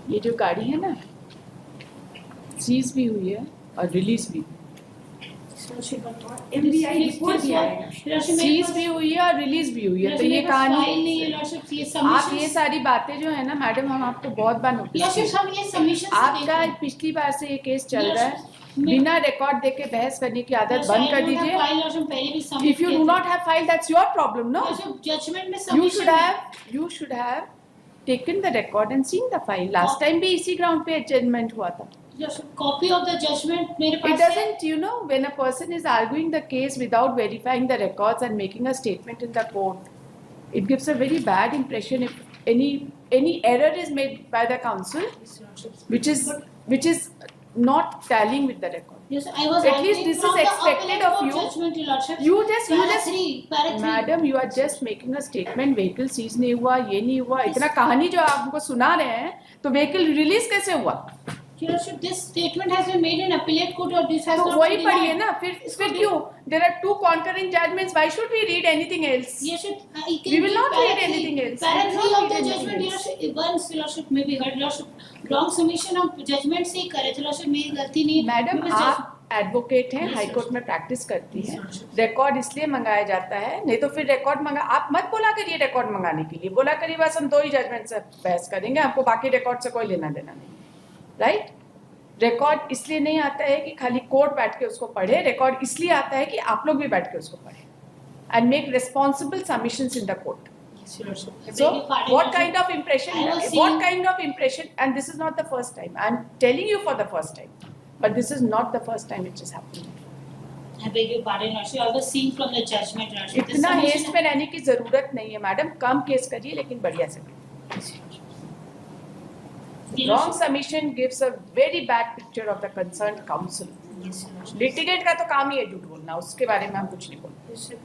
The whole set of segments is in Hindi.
ये जो गाड़ी है ना, सीज भी हुई है और रिलीज भी, MBI रिपोर्ट भी आएगा, सीज भी हुई है और रिलीज भी हुई है। तो ये कहानी, आप ये सारी बातें जो है ना मैडम, हम आपको बहुत बार नोटिस आपका पिछली बार से ये केस चल रहा है, बिना रिकॉर्ड देके बहस करने की आदत बंद कर दीजिए। If you do not have file, that's your problem, no. You should have taken the record and seen the file. Last time भी इसी ग्राउंड पे एडजमेंट हुआ था। कॉपी ऑफ द जजमेंट मेरे पास It doesn't, you know, when a person is arguing the case without verifying the records and making a statement in the court, it gives a very bad impression if any error is made by the counsel, which is not tallying with the record. Yes, I was at least this is expected of you. You just madam, you are just making a statement, vehicle seize नहीं हुआ, ये नहीं हुआ, इतना कहानी जो आप हमको सुना रहे हैं, तो vehicle release कैसे हुआ? This statement has been made in appellate court or this has तो not वही been पढ़िए ना, फिर क्यों? There are two concurrent judgments. Why should we read anything else? Yes, we will not read anything else. Para 3 of the judgment, Lordship, once Lordship may be heard, Lordship, wrong submission of judgment से ही करे थे, Lordship मेरी गलती नहीं। मैडम आप एडवोकेट हैं, हाई कोर्ट में प्रैक्टिस करती हैं, रिकॉर्ड इसलिए मंगाया जाता है, नहीं तो फिर रिकॉर्ड मंगा, आप मत बोला करिए रिकॉर्ड मंगाने के लिए, बोला करिए बस हम 2 ही जजमेंट से बहस करेंगे, हमको बाकी रिकॉर्ड से कोई लेना देना नहीं, राइट? रिकॉर्ड इसलिए नहीं आता है कि खाली कोर्ट बैठ के उसको पढ़े, रिकॉर्ड इसलिए आता है कि आप लोग भी बैठ के उसको पढ़े and make responsible submissions in the court. So what kind of impression, and this is not the first time, I'm telling you for the first time, but this is not the first time it is happening. I beg your pardon, Lordship, I was seeing from the judgment, Lordship, इतना हेस्ट में रहने की जरूरत नहीं है मैडम, कम केस करिए लेकिन बढ़िया से करिए. Wrong submission gives a very bad picture of the concerned counsel. Litigant का तो काम ही है झूठ बोलना, उसके बारे में हम कुछ नहीं बोलते.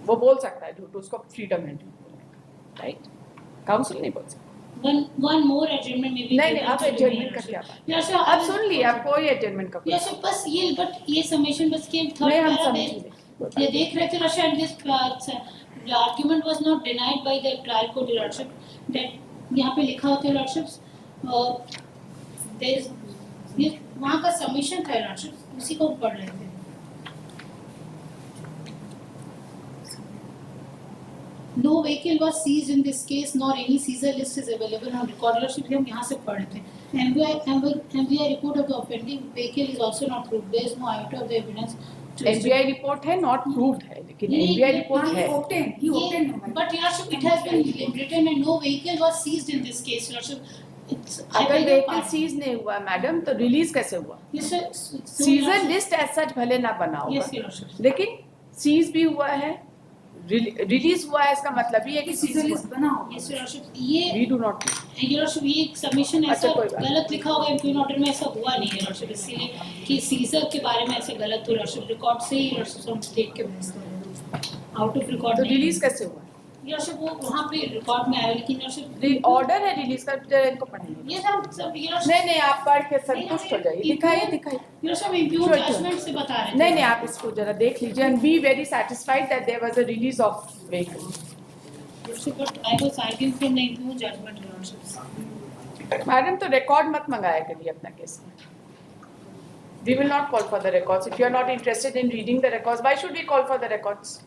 वो बोल सकता है झूठ, उसको फ्रीडम है झूठ बोलने का, राइट? काउंसिल नहीं बोल सकता. One more adjournment maybe. नहीं, आप एडजमेंट का क्या बात? आप सुन लिए, आप कोई एडजमेंट का? Yes, बस ये बट ये सबमिशन बस के थर्ड पैरा ये देख रहे थे Lordship, this the argument was not denied by the trial court, Lordship, that यहाँ पे लिखा होता है Lordship, ये वहाँ का सबमिशन था Lordship, उसी को पढ़ रहे थे. No vehicle was seized in this case, nor any seizure list is available on record. Lordship, हम यहाँ से पढ़ रहे थे. MBI report of the offending vehicle is also not proved. There is no iota of the evidence. MBI report है, not proved है, लेकिन MBI report है. But Lordship, it has been written and no vehicle was seized in this case, Lordship. अगर vehicle seize नहीं हुआ मैडम, तो रिलीज कैसे हुआ? सीजर लिस्ट एज सच भले ना बना होगा, लेकिन सीज भी हुआ है, रिलीज हुआ है, इसका मतलब ये है कि सीजर लिस्ट बना होगा. ये वी डू नॉट, ये सबमिशन ऐसा गलत लिखा होगा इम्प्यून ऑर्डर में, ऐसा हुआ नहीं है Lordship, इसलिए कि सीजर के बारे में ऐसे गलत हुआ Lordship, रिकॉर्ड से ही Lordship हम देख के बहस कर रहे हैं, आउट ऑफ रिकॉर्ड. तो रिलीज कैसे हुआ? Lordship, वो वहाँ पे रिकॉर्ड में आया, लेकिन Lordship ऑर्डर है रिलीज का, इनको पढ़ाइए. ये सब नहीं, आप पढ़ के संतुष्ट हो जाइए. दिखाइए. Lordship, इम्प्यून जजमेंट से बता रहे थे. नहीं, आप इसको जरा देख लीजिए and be very satisfied that there was a release of vehicle. But I was arguing from the impugned judgment, Lordship. Madam तो रिकॉर्ड मत मंगाया करिए अपना केस में. We will not call for the records. If you are not interested in reading the records, why should we call for the records?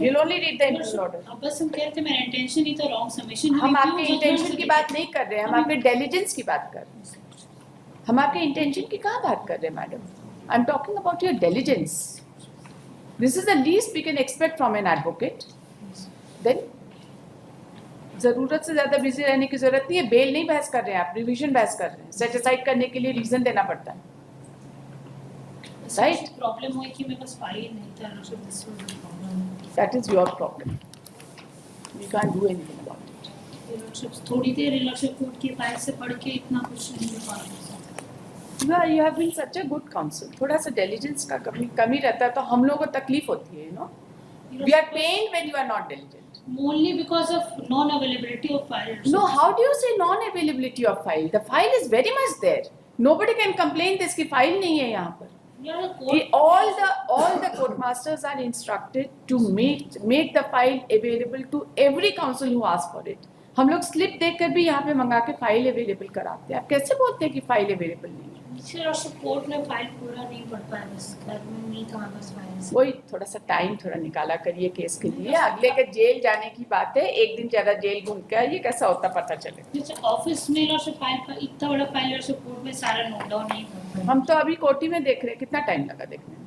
We'll only read the impugned order. अब बस हम कहते हैं मेरा इंटेंशन ही तो रॉन्ग सबमिशन. हम आपके इंटेंशन की बात नहीं कर रहे हैं, हम आपके डिलिजेंस की बात कर रहे हैं. हम आपके इंटेंशन की कहाँ बात कर रहे हैं madam? I am talking about your diligence. This is the least we can expect from an advocate. Then जरूरत से ज्यादा बिजी रहने की जरूरत नहीं है. बेल नहीं बहस कर रहे हैं आप, रिवीजन बहस कर रहे हैं. सेट असाइड करने के लिए रीजन देना पड़ता है, राइट? प्रॉब्लम हुई कि मेरे पास फाइल नहीं था Lordship. That is your problem. We can't do anything about it. Lordship, थोड़ी देर Lordship कोर्ट की फाइल से पढ़ के इतना कुछ नहीं हो पा रहा. You have been such a good counsel. थोड़ा सा diligence का कमी रहता है तो हम लोगों को तकलीफ होती है, you know. We are pained when you are not diligent. Only because of non-availability of file. No, how do you say non-availability of file? The file is very much there. Nobody can complain this कि file नहीं है यहाँ पर. All the court masters are instructed to make the file available to every counsel who asks for it. हम लोग स्लिप देखकर भी यहाँ पे मंगा के फाइल अवेलेबल कराते हैं। आप कैसे बोलते हैं कि फाइल अवेलेबल नहीं है? सर, कोर्ट में फाइल पूरा नहीं पढ़ पाया, बस घर में नहीं था बस फाइल। वही थोड़ा सा टाइम थोड़ा निकाला करिए केस के लिए। अगले के जेल जाने की बात है, एक दिन ज्यादा जेल घूम के आइए, कैसा होता पता चले। जैसे ऑफिस में और फाइल इतना बड़ा फाइल और कोर्ट में सारा नोट डाउन नहीं कर पाए। हम तो अभी कोर्टी में देख रहे हैं, कितना टाइम लगा देखने में।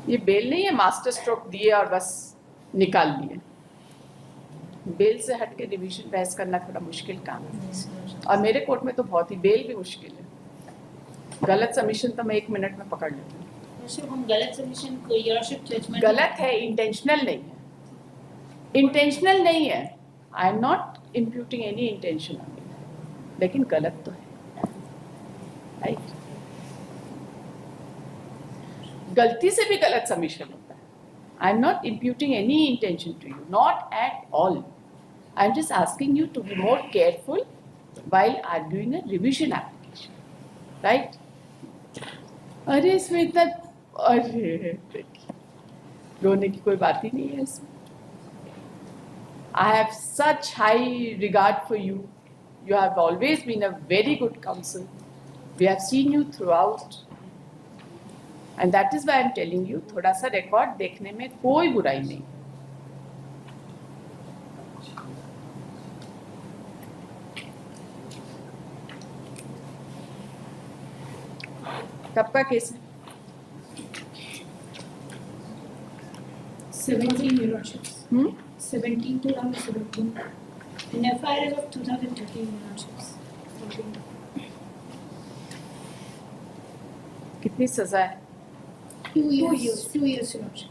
ये बेल नहीं है मास्टर स्ट्रोक दिए और बस निकाल दिए। बेल से हट के रिवीजन बहस करना थोड़ा मुश्किल काम है, और मेरे कोर्ट में तो बहुत ही बेल भी मुश्किल है। गलत सबमिशन तो मैं 1 मिनट में पकड़ लेती हूँ। हम गलत सबमिशन को योरशिप जजमेंट गलत है, इंटेंशनल नहीं है, इंटेंशनल नहीं है। I am not imputing any intention on it, लेकिन गलत तो है, राइट? गलती से भी गलत सबमिशन होता है। I am not imputing any intention to you, not at all. I am just asking you to be more careful while arguing a revision application, right? अरे इसमें इतना, अरे रोने की कोई बात ही नहीं है इसमें। I have such high regard for you. You have always been a very good counsel. We have seen you throughout, and that is why I am telling you, थोड़ा सा रिकॉर्ड देखने में कोई बुराई नहीं। कब का केस है? 17 Eurochips. 17 to around 17. In FIR is of 2013 Eurochips. कितनी सजा है? 2 years. 2 years Eurochips.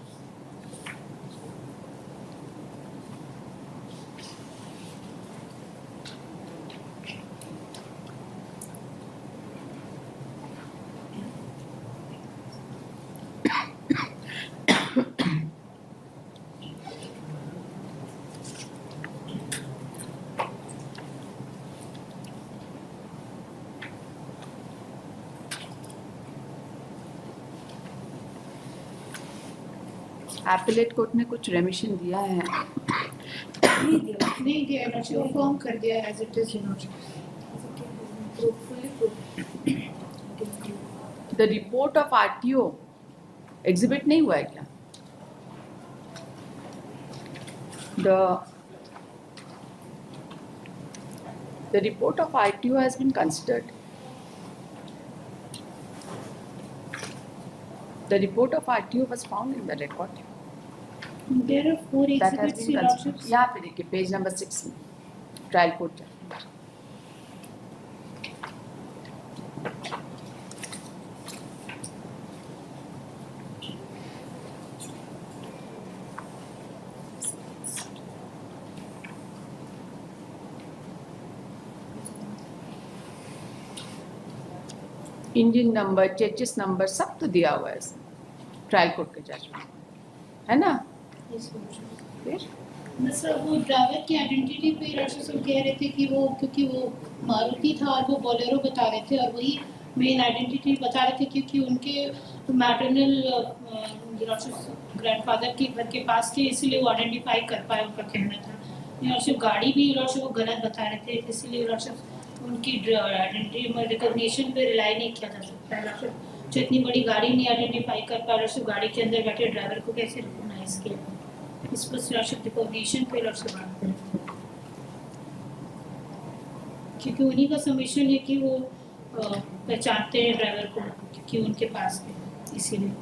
Appellate court ने कुछ रेमिशन दिया है? नहीं दिया Eurochips. वो फॉर्म कर दिया as it is Eurochips. The report of RTO exhibit नहीं हुआ है क्या? The report of ITO has been considered. The report of ITO was found in the record. There are 4 That has exhibits been considered. Eurochips. यहाँ पे देखिए पेज नंबर 6 में trial court. Engine number, chassis number सब तो दिया हुआ है इसमें ट्रायल कोर्ट के जजमेंट, है ना? फिर सर वो ड्राइवर की आइडेंटिटी पे Eurochips सब कह रहे थे कि वो, क्योंकि वो मारुति था और वो बोलेरो बता रहे थे, और वही मेन आइडेंटिटी बता रहे थे, क्योंकि उनके मैटरनल Eurochips ग्रैंडफादर के घर के पास थे, इसीलिए वो आइडेंटिफाई कर पाए, उनका कहना था। Eurochips गाड़ी भी Eurochips वो गलत बता रहे थे, इसीलिए Eurochips उनकी आइडेंटिटी में रिकॉग्निशन पे रिलाई नहीं किया जा सकता है। Eurochips जो इतनी बड़ी गाड़ी नहीं आइडेंटिफाई कर पाए, Eurochips गाड़ी के अंदर बैठे ड्राइवर को कैसे रिकॉग्नाइज किया? इस पर Eurochips रिकॉग्निशन पे Eurochips बात करें, क्योंकि उन्हीं का सबमिशन है कि वो पहचानते हैं ड्राइवर को, क्योंकि उनके पास है, इसीलिए।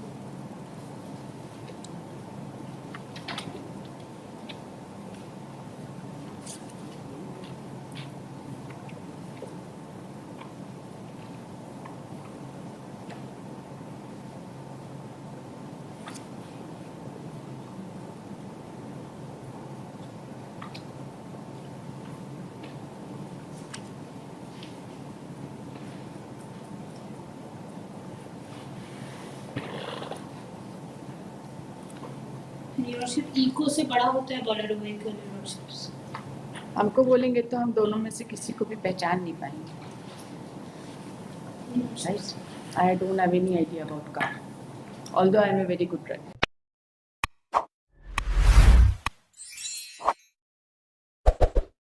Eurochips इको से बड़ा होता है बोलेरो व्हीकल Eurochips। हमको बोलेंगे तो हम दोनों में से किसी को भी पहचान नहीं पाएंगे, right? I don't have any idea about car, although I am a very good driver.